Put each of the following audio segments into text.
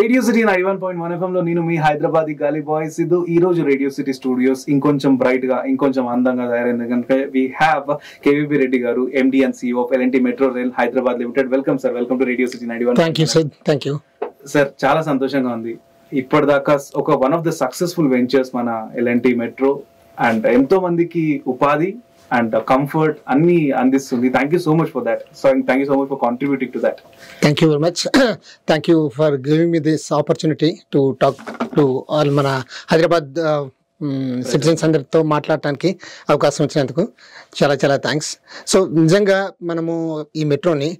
Radio city 91.1 FM లో నేను మీ హైదరాబాద్ గాలి బాయ్ సిద్ధు. ఈ రోజు రేడియో సిటీ స్టూడియోస్ ఇంకొంచెం బ్రైట్ గా ఇంకొంచెం అందంగా తయారైంది కనుక we have KVB Reddy garu, MD and CEO of LNT metro rail Hyderabad limited. Welcome sir, welcome to radio city 91. Thank you sir. Thank you sir. చాలా సంతోషంగా ఉంది. ఇప్పటిదాకా ఒక one of the successful ventures మన ఎల్ఎన్టీ మెట్రో అండ్ ఎంతో మందికి ఉపాధి and comfort anni andistundi. Thank you so much for that. So thank you so much for contributing to that. Thank you very much. Thank you for giving me this opportunity to talk to all mana Hyderabad citizens అందరితో మాట్లాడటానికి అవకాశం వచ్చినందుకు చాలా చాలా thanks. So నిజంగా మనము ఈ మెట్రోని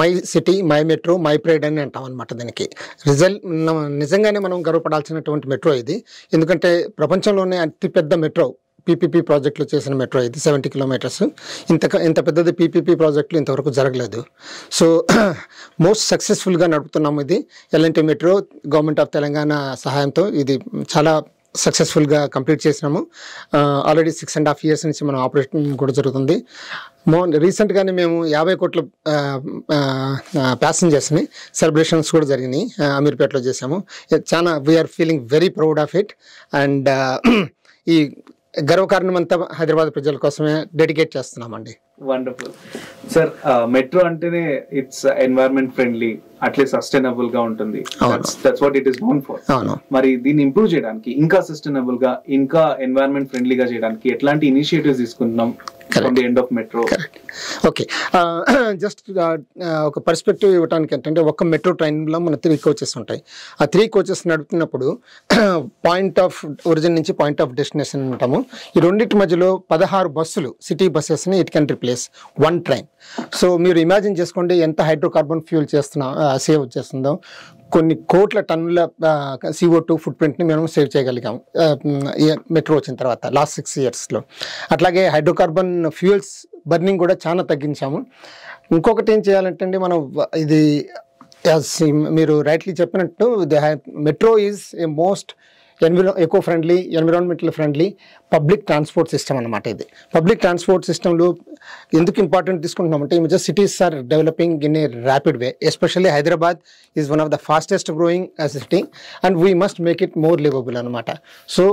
my city, my metro, my pride అని అంటాం అనమాట. దీనికి నిజంగానే మనం గర్వపడాల్సినటువంటి మెట్రో ఇది. ఎందుకంటే ప్రపంచంలోనే అతిపెద్ద మెట్రో పీపీపీ ప్రాజెక్టులు చేసిన మెట్రో ఇది. 70 కిలోమీటర్స్. ఇంత పెద్దది పీపీపీ ప్రాజెక్టులు ఇంతవరకు జరగలేదు. సో మోస్ట్ సక్సెస్ఫుల్గా నడుపుతున్నాము ఇది LNT metro. Government of Telangana సహాయంతో ఇది చాలా సక్సెస్ఫుల్గా కంప్లీట్ చేసినాము. ఆల్రెడీ 6.5 years నుంచి మనం ఆపరేషన్ కూడా జరుగుతుంది. రీసెంట్గానే మేము 50 కోట్ల ప్యాసింజర్స్ని సెలబ్రేషన్స్ కూడా జరిగినాయి, అమీర్పేటలో చేసాము. చాలా we're feeling very proud of it. And ఈ గర్వకారణం అంతా హైదరాబాద్ ప్రజల కోసమే డెడికేట్ చేస్తున్నామండి. Wonderful sir. మెట్రో అంటేనే ఇట్స్ ఎన్వైరన్మెంట్ ఫ్రెండ్లీ, అట్లే సస్టైనబుల్ గా ఉంటుంది. That's what it is known for. మరి దీన్ని ఇంప్రూవ్ చేయడానికి, ఇంకా సస్టైనబుల్ గా, ఇంకా ఎన్వైరన్మెంట్ ఫ్రెండ్లీగా చేయడానికి ఎట్లాంటి ఇనిషియేటివ్స్ తీసుకుంటున్నాం from the end of metro? Okay, just ఒక పర్స్పెక్టివ్ ఇవ్వడానికి ఏంటంటే, ఒక మెట్రో ట్రైన్లో మన 3 coaches ఉంటాయి. ఆ 3 coaches నడుపుతున్నప్పుడు పాయింట్ ఆఫ్ ఒరిజిన్ నుంచి పాయింట్ ఆఫ్ డెస్టినేషన్ ఉంటాము. ఈ రెండింటి మధ్యలో 16 బస్సులు, సిటీ బస్సెస్ని it can replace 1 train. So మీరు ఇమాజిన్ చేసుకోండి ఎంత హైడ్రోకార్బన్ ఫ్యూల్ సేవ్ చేస్తుందో. కొన్ని కోట్ల టన్నుల CO2 ఫుట్ ప్రింట్ని మేము సేవ్ చేయగలిగాము మెట్రో వచ్చిన తర్వాత లాస్ట్ 6 yearsలో. అట్లాగే హైడ్రోకార్బన్ ఫ్యూయల్స్ బర్నింగ్ కూడా చాలా తగ్గించాము. ఇంకొకటి ఏం చేయాలంటే అండి, మనం ఇది మీరు రైట్లీ చెప్పినట్టు metro is a most eco friendly, environmental friendly public transport system అనమాట. ఇది పబ్లిక్ ట్రాన్స్పోర్ట్ సిస్టంలో ఎందుకు ఇంపార్టెంట్ తీసుకుంటున్నామంటే, ఈ మధ్య cities are developing in a rapid way. Especially Hyderabad is one of the fastest growing city and we must make it more livable అనమాట. So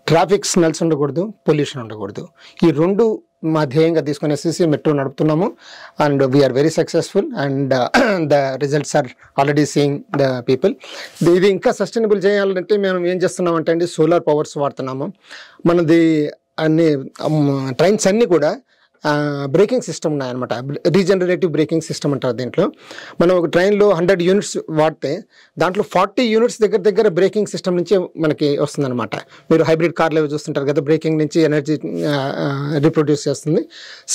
traffic smells ఉండకూడదు, pollution ఉండకూడదు. ఈ రెండు మా ధ్యేయంగా తీసుకుని ఎస్సీసీ మెట్రో నడుపుతున్నాము. And we are very successful and the results are already seeing the people. ఇది ఇంకా సస్టైనబుల్ చేయాలంటే మేము ఏం చేస్తున్నామంటే అండి, సోలార్ పవర్స్ వాడుతున్నాము. మనది అన్ని ట్రైన్స్ అన్నీ కూడా బ్రేకింగ్ సిస్టమ్ ఉన్నాయన్నమాట. రీజనరేటివ్ బ్రేకింగ్ సిస్టమ్ అంటారు దీంట్లో. మనం ఒక ట్రైన్లో 100 units వాడితే దాంట్లో 40 units దగ్గర బ్రేకింగ్ సిస్టమ్ నుంచి మనకి వస్తుందన్నమాట. మీరు హైబ్రిడ్ కార్లు అవి చూస్తుంటారు కదా, బ్రేకింగ్ నుంచి ఎనర్జీ రీప్రొడ్యూస్ చేస్తుంది.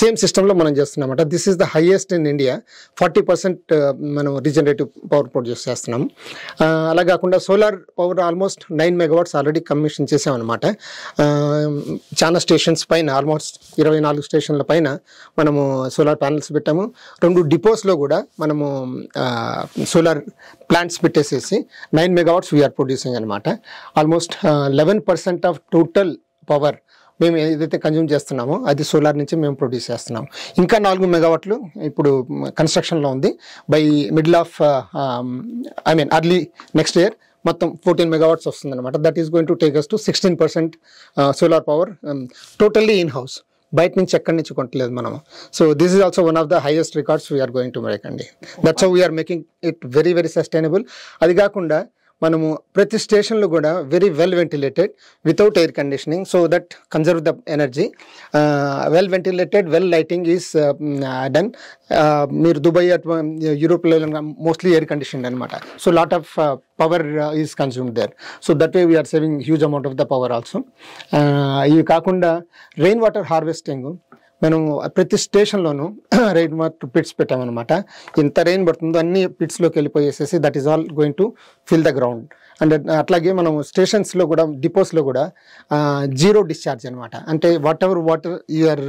సేమ్ సిస్టంలో మనం చేస్తున్నామన్నమాట. This is the highest in India. 40% మనం రీజనరేటివ్ పవర్ ప్రొడ్యూస్ చేస్తున్నాము. అలా కాకుండా solar power almost 9 megawatts already commission చేసామన్నమాట. చాలా స్టేషన్స్ పైన, ఆల్మోస్ట్ 24 స్టేషన్ల పైన మనము సోలార్ ప్యానల్స్ పెట్టాము. 2 డిపోస్లో కూడా మనము సోలార్ ప్లాంట్స్ పెట్టేసేసి 9 megawatts వీఆర్ ప్రొడ్యూసింగ్ అనమాట. ఆల్మోస్ట్ 11% ఆఫ్ టోటల్ పవర్ మేము ఏదైతే కన్జ్యూమ్ చేస్తున్నామో అది సోలార్ నుంచి మేము ప్రొడ్యూస్ చేస్తున్నాం. ఇంకా 4 megawatts ఇప్పుడు కన్స్ట్రక్షన్లో ఉంది. By middle of early next year మొత్తం 14 megawatts వస్తుంది అనమాట. That is going to take us to 16% solar power totally in house. బయట నుంచి ఎక్కడి నుంచి కొట్టలేదు మనము. So this is also one of the highest records we are going to make అండి. That's how we are making it very very sustainable. అది కాకుండా మనము ప్రతి స్టేషన్లో కూడా very well ventilated without air conditioning, so that conserve the energy. Well ventilated, well lighting is done. మీరు Dubai యూరోప్లో mostly air conditioned అనమాట. So lot of power is consumed there. So that way we are saving huge amount of the power also. ఇవి కాకుండా rain water harvesting మనం ప్రతి స్టేషన్లోనూ rain water pits పెట్టామన్నమాట. ఎంత రెయిన్ పడుతుందో అన్ని పిట్స్లోకి వెళ్ళిపోయేసేసి that is all going to fill the ground. And అట్లాగే మనం స్టేషన్స్లో కూడా, డిపోస్లో కూడా జీరో డిశ్చార్జ్ అనమాట. అంటే water you are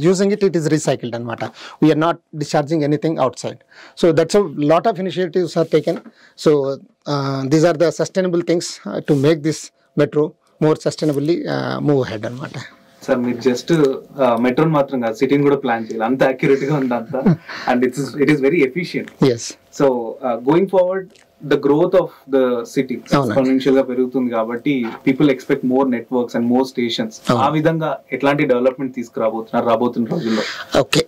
using it is recycled అనమాట. We are not discharging anything outside. So that's a lot of initiatives are taken. So these are the sustainable things to make this metro more sustainably move head అనమాట. Sir మీరు just మెట్రోని మాత్రం కాదు, సిటీని కూడా plan చేయాలి. అంత accurate గా ఉంది అంతా. And it is very efficient. So going forward the growth of the city exponential గా పెరుగుతుంది కాబట్టి people expect more networks and more stations. ఆ విధంగా ఎట్లాంటి డెవలప్మెంట్ తీసుకురాబోతున్నారు రాబోతున్న రోజుల్లో? ఓకే,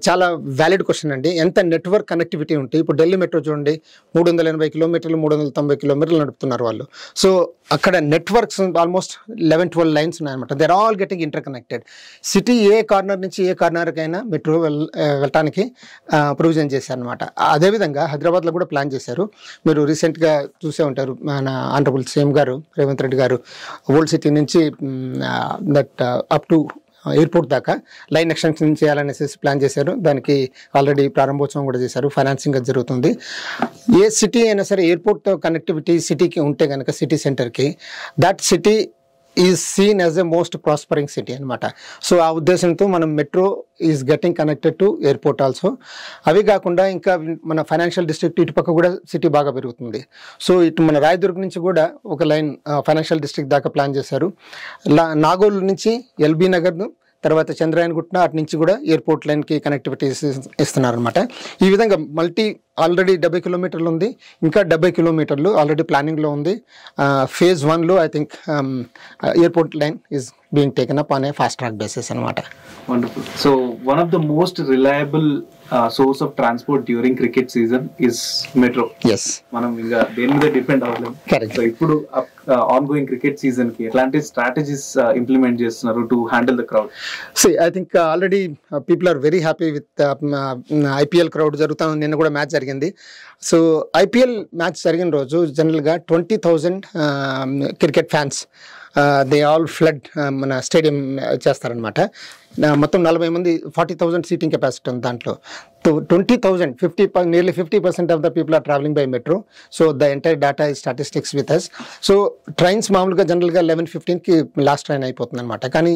చాలా వ్యాలిడ్ క్వశ్చన్ అండి. ఎంత నెట్వర్క్ కనెక్టివిటీ ఉంటే, ఇప్పుడు ఢిల్లీ మెట్రో చూడండి 380 కిలోమీటర్లు 390 కిలోమీటర్లు నడుపుతున్నారు వాళ్ళు. సో అక్కడ నెట్వర్క్స్ ఆల్మోస్ట్ 11-12 లైన్స్ ఉన్నాయన్నమాట. They are all getting interconnected. City ఏ కార్నర్ నుంచి ఏ కార్నర్కైనా మెట్రో వెళ్ళటానికి ప్రొవిజన్ చేశారనమాట. అదేవిధంగా హైదరాబాద్లో కూడా ప్లాన్ చేశారు. మీరు రీసెంట్గా చూసే ఉంటారు, మన ఆనరబుల్ సీఎం గారు రేవంత్ రెడ్డి గారు ఓల్డ్ సిటీ నుంచి దట్ అప్ టు ఎయిర్పోర్ట్ దాకా లైన్ ఎక్స్టెన్షన్ చేయాలనేసి ప్లాన్ చేశారు. దానికి ఆల్రెడీ ప్రారంభోత్సవం కూడా చేశారు. ఫైనాన్సింగ్ అది జరుగుతుంది. ఏ సిటీ అయినా సరే ఎయిర్పోర్ట్తో కనెక్టివిటీ సిటీకి ఉంటే కనుక, సిటీ సెంటర్కి, that city is seen as a most prospering city అనమాట. సో ఆ ఉద్దేశంతో మనం metro is getting connected to airport also. అవి కాకుండా ఇంకా మన ఫైనాన్షియల్ డిస్ట్రిక్ట్ ఇటుపక్క కూడా సిటీ బాగా పెరుగుతుంది. సో ఇటు మన రాయదుర్గ్ నుంచి కూడా ఒక లైన్ ఫైనాన్షియల్ డిస్ట్రిక్ట్ దాకా ప్లాన్ చేశారు. నాగోల్ నుంచి ఎల్బీ నగర్, తర్వాత చంద్రాయణగుట్ట, అటు నుంచి కూడా ఎయిర్పోర్ట్ లైన్కి కనెక్టివిటీ ఇస్తున్నారనమాట. ఈ విధంగా ఆల్రెడీ 70 కిలోమీటర్లు ఉంది, ఇంకా 70 కిలోమీటర్లు ఆల్రెడీ ప్లానింగ్లో ఉంది. ఫేజ్ 1లో I think airport line is being taken up on a fast track basis అనమాట. Wonderful. So one of the most reliable source of transport during cricket season is metro. Yes, మనం ఇంకా దేని మీద depend అవ్వలేము. Correct. So ఇప్పుడు ongoing cricket season కి ఎలాంటి strategies implement చేస్తున్నారు to handle the crowd? I think already people are very happy with IPL crowd జరుగుతాం. నిన్న కూడా మ్యాచ్ జరిగింది. సో ఐపీఎల్ మ్యాచ్ జరిగిన రోజు జనరల్గా 20,000 cricket fans they all flood మన స్టేడియం చేస్తారనమాట. మొత్తం 40 మంది, 40,000 సీటింగ్ కెపాసిటీ ఉంది దాంట్లో. 20,000, nearly 50% of the people are travelling by metro. So the entire data ఈ statistics with us. So trains మామూలుగా జనరల్గా 11:15కి లాస్ట్ ట్రైన్ అయిపోతుంది అనమాట. కానీ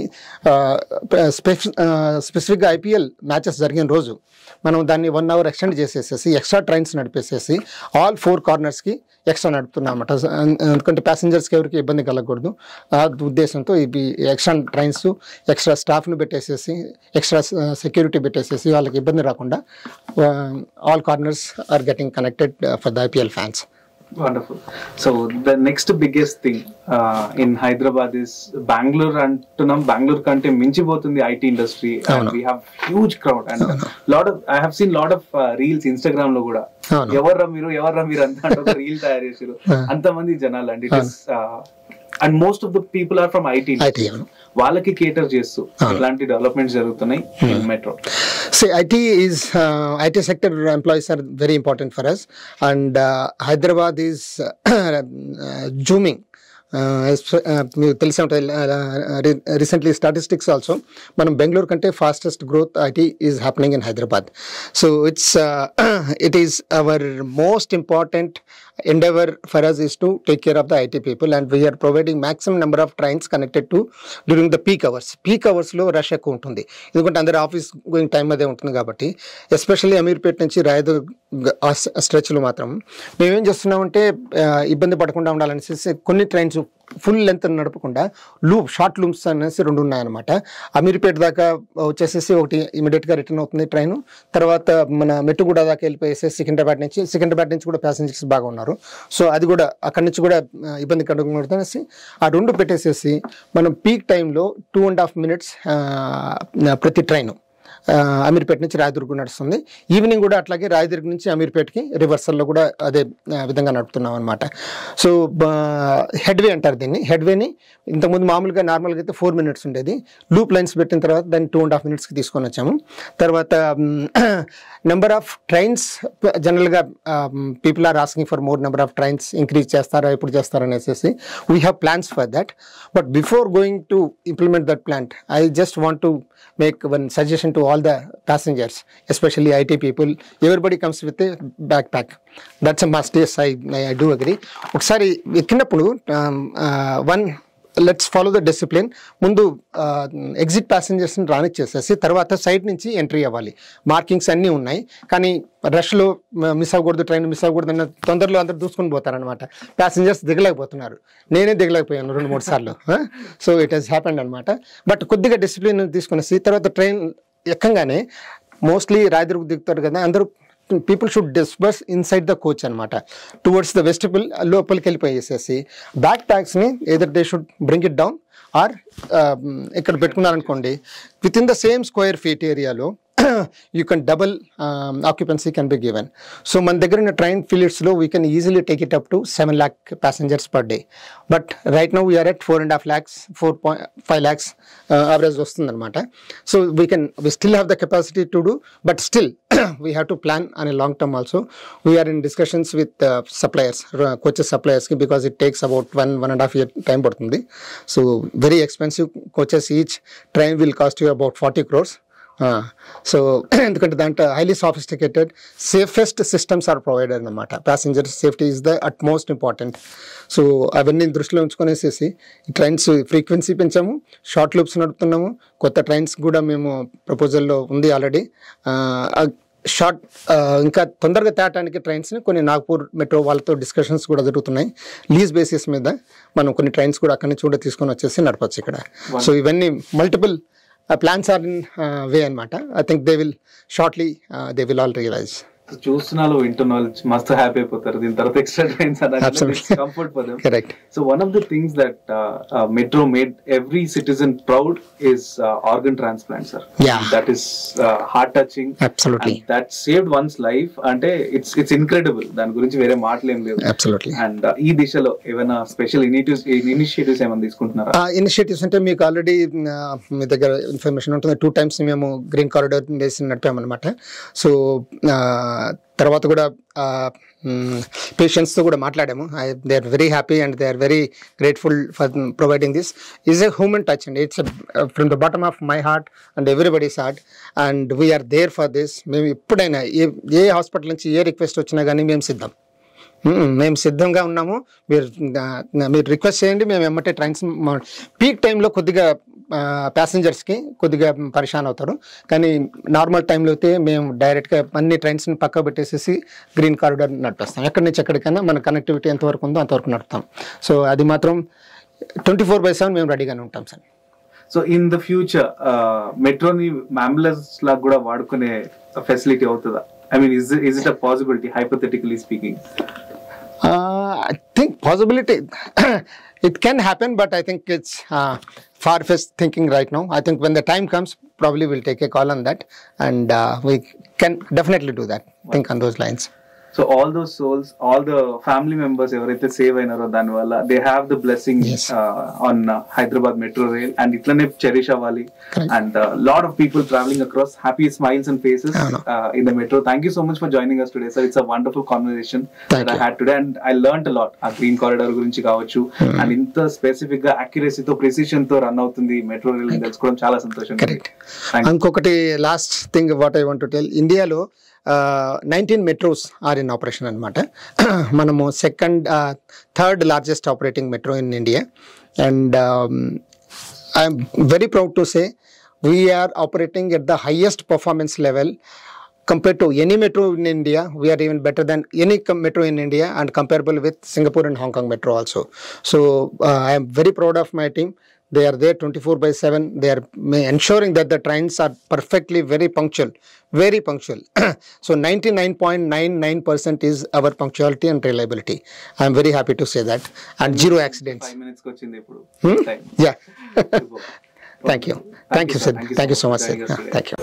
స్పెసిఫిక్గా ఐపీఎల్ మ్యాచెస్ జరిగిన రోజు మనం దాన్ని 1 అవర్ ఎక్స్టెండ్ చేసేసేసి ఎక్స్ట్రా ట్రైన్స్ నడిపేసేసి ఆల్ 4 కార్నర్స్కి ఎక్స్ట్రా నడుపుతున్నాం అనమాట. ఎందుకంటే ప్యాసింజర్స్కి ఎవరికి ఇబ్బంది కలగకూడదు. ఆ ఉద్దేశంతో ఇవి ఎక్స్ట్రా ట్రైన్స్, ఎక్స్ట్రా స్టాఫ్ను పెట్టేసేసి, ఎక్స్ట్రా సెక్యూరిటీ పెట్టేసేసి వాళ్ళకి ఇబ్బంది రాకుండా all corners are getting connected for the IPL fans. Wonderful. So the next biggest thing in Hyderabad is Bangalore antunam. Bangalore kante minchipotundi IT industry, and we have huge crowd and I have seen lot of reels Instagram lo kuda evarra meeru anta oka reel tayar chesiru anta mandi janalu, and it is and most of the people are from IT industry. వాళ్ళకి కేటర్ చేస్తూ ఇలాంటి developments జరుగుతున్నాయి in metro. IT sector employees are very important for us, and Hyderabad is zooming. మీకు తెలిసే ఉంటుంది, recently statistics also మనం బెంగళూరు కంటే fastest growth IT is happening in Hyderabad. So it is our most important endeavor for us is to take care of the IT people, and we are providing maximum number of trains connected to during the peak hours. Peak hours లో rush ఎక్కువ ఉంటుంది, ఎందుకంటే అందరు office going time అదే ఉంటుంది కాబట్టి. Especially Ameerpet నుంచి రాయదుర్గ్ స్ట్రెచ్లో మాత్రం మేమేం చేస్తున్నామంటే ఇబ్బంది పడకుండా ఉండాలనేసి కొన్ని ట్రైన్స్ ఫుల్ లెంత్ నడపకుండా షార్ట్ లూమ్స్ అనేసి 2 ఉన్నాయన్నమాట. అమీర్పేట దాకా వచ్చేసేసి ఒకటి ఇమీడియట్గా రిటర్న్ అవుతుంది ట్రైన్. తర్వాత మన మెట్టుగూడ దాకా వెళ్ళిపోయేసి సికింద్రాబాద్ నుంచి కూడా ప్యాసింజర్స్ బాగా ఉన్నారు. సో అది కూడా అక్కడి నుంచి కూడా ఇబ్బంది కలుగుతుందనేసి ఆ 2 పెట్టేసేసి మనం పీక్ టైంలో 2.5 minutes ప్రతి ట్రైను అమీర్పేట నుంచి రాయదుర్గ్ నడుస్తుంది. ఈవినింగ్ కూడా అట్లాగే రాయదుర్గ్ నుంచి అమీర్పేటకి రివర్సల్లో కూడా అదే విధంగా నడుపుతున్నాం అనమాట. సో హెడ్వే అంటారు దీన్ని. హెడ్వేని ఇంతకుముందు మామూలుగా నార్మల్గా అయితే 4 minutes ఉండేది. లూప్ లైన్స్ పెట్టిన తర్వాత దాన్ని 2.5 minutesకి తీసుకొని వచ్చాము. తర్వాత నెంబర్ ఆఫ్ ట్రైన్స్ జనరల్గా people are asking for more number of trains. Increase చేస్తారా, ఎప్పుడు చేస్తారనేసి we have plans for that. But before going to implement that plan, I just want to make one suggestion to all the passengers, especially IT people. Everybody comes with a backpack. That's a must. Yes, I do agree. ఒకసారి ఎక్కినప్పుడు let's follow the discipline. ముందు exit ప్యాసింజర్స్ని రానిచ్చేసేసి తర్వాత side నుంచి entry అవ్వాలి. Markings అన్నీ ఉన్నాయి, కానీ రష్లో miss అవ్వకూడదు, ట్రైన్ మిస్ అవ్వకూడదు అన్న తొందరలో అందరూ దూసుకొని పోతారనమాట. ప్యాసింజర్స్ దిగలేకపోతున్నారు. నేనే దిగలేకపోయాను 2-3 సార్లు. సో ఇట్ హెస్ హ్యాపెండ్ అనమాట. బట్ కొద్దిగా డిసిప్లిన్ తీసుకునేసి తర్వాత ట్రైన్ ఎక్కంగానే మోస్ట్లీ రాయదుర్గ్ దిగుతారు కదా, అందరూ people should disperse inside the coach అనమాట, టువర్డ్స్ ద వెస్టిబుల్ లోపలికి వెళ్ళిపోయేసేసి బ్యాక్ ప్యాక్స్ని either they should bring it down or ఇక్కడ పెట్టుకున్నారనుకోండి within the same square feet ఏరియాలో you can double occupancy can be given. So మన దగ్గర ఉన్న train ఫీల్డ్స్లో we can easily take it up to 7 lakh passengers per day. But right now we are at 4.5 lakhs, 4.5 lakhs average వస్తుంది అనమాట. So we still have the capacity to do, but still we have to plan on a long term also. We are in discussions with suppliers, coaches suppliers, because it takes about 1.5 year time పడుతుంది. So very expensive coaches, each train will cost you about 40 crores. So ఎందుకంటే దాంట్లో highly sophisticated safest systems are provided అనమాట. Passenger safety is the utmost important. So అవన్నీ దృష్టిలో ఉంచుకొనేసేసి trains frequency పెంచాము, short loops నడుపుతున్నాము, కొత్త ట్రైన్స్ కూడా మేము ప్రపోజల్లో ఉంది ఆల్రెడీ. షార్ట్ ఇంకా తొందరగా తేటానికి ట్రైన్స్ని కొన్ని నాగ్పూర్ మెట్రో వాళ్ళతో డిస్కషన్స్ కూడా జరుగుతున్నాయి. లీజ్ బేసిస్ మీద మనం కొన్ని ట్రైన్స్ కూడా అక్కడి నుంచి కూడా తీసుకొని వచ్చేసి నడపచ్చు ఇక్కడ. సో ఇవన్నీ multiple plans are in way అనమాట. I think they will shortly they will all realize. చూస్తున్నారు వింటున్న వాళ్ళు మస్తు హ్యాపీ అయిపోతారు దీని తర్వాత extra trains comfort for them. Correct. So one of the things that Metro made every citizen proud is organ transplant, sir. Yeah. That is heart touching. Absolutely. And that saved one's life. అంటే it's incredible. దాని గురించి వేరే మాటలు ఏం లేవు. Absolutely. And ఈ దిశలో ఏమైనా స్పెషల్ ఇనిషియేటివ్స్ ఏమైనా తీసుకుంటున్నారా? ఇనిషియేటివ్స్ అంటే మీకు ఆల్రెడీ మీ దగ్గర ఇన్ఫర్మేషన్ ఉంటుంది. 2 times మేము గ్రీన్ కారిడార్ వేసి నడిపామన్నమాట. సో తర్వాత కూడా పేషెంట్స్తో కూడా మాట్లాడాము. They are very happy and they are very grateful for providing this. Is a human touch అండి. It's from the bottom of my heart and everybody's heart and we are there for this. మేము ఎప్పుడైనా ఏ hospital నుంచి ఏ request వచ్చినా కానీ మేము సిద్ధంగా ఉన్నాము. మీరు రిక్వెస్ట్ చేయండి, మేము ఎమ్మటే ట్రైన్స్ పీక్ టైంలో కొద్దిగా ప్యాసింజర్స్కి కొద్దిగా పరిశాన్ అవుతారు, కానీ నార్మల్ టైంలో అయితే మేము డైరెక్ట్గా అన్ని ట్రైన్స్ని పక్క పెట్టేసేసి గ్రీన్ కారిడార్ నడిపిస్తాం. ఎక్కడి నుంచి ఎక్కడికైనా మన కనెక్టివిటీ ఎంతవరకు ఉందో అంతవరకు నడుపుతాం. సో అది మాత్రం 24/7 మేము రెడీగానే ఉంటాం sir. So in the future మెట్రోని అంబులెన్స్ లాగా కూడా వాడుకునే ఫెసిలిటీ అవుతుందా? I mean, is it a possibility, hypothetically speaking? I think possibility it can happen, but I think it's far-fetched thinking right now. I think when the time comes, probably we'll take a call on that, and we can definitely do that. Think on those lines. So all those souls, all the family members ఎవరైతే save అయినారో దాని వల్ల they have the blessing on Hyderabad Metro Rail, and ఇట్లనే cherish అవ్వాలి. And lot of people traveling across, happy smiles and faces in the metro. Thank you so much for joining us today, sir. It's a wonderful conversation that I had today, and I learned a lot. ఆ green corridor గురించి కావచ్చు, and ఇంత specific గా accuracy తో precision తో run అవుతుంది metro rail తెలుసుకోవడం చాలా సంతోషం. ఇంకొకటి last thing what I want to tell, ఇండియాలో 19 మెట్రోస్ ఆర్ ఇన్ ఆపరేషన్ అనమాట. మనము third largest operating metro in India, and I'm very proud to say we're operating at the highest performance level compared to any metro in India. We are even better than any metro in India and comparable with Singapore and Hong Kong metro also. So I am very proud of my team. They are there 24/7. They are ensuring that the trains are perfectly very punctual. So 99.99% is our punctuality and reliability. I am very happy to say that, and zero accidents. 5 minutes ko ochindi ippudu. Yeah. Thank you. Thank you, sir. Thank you so much, sir. Thank you.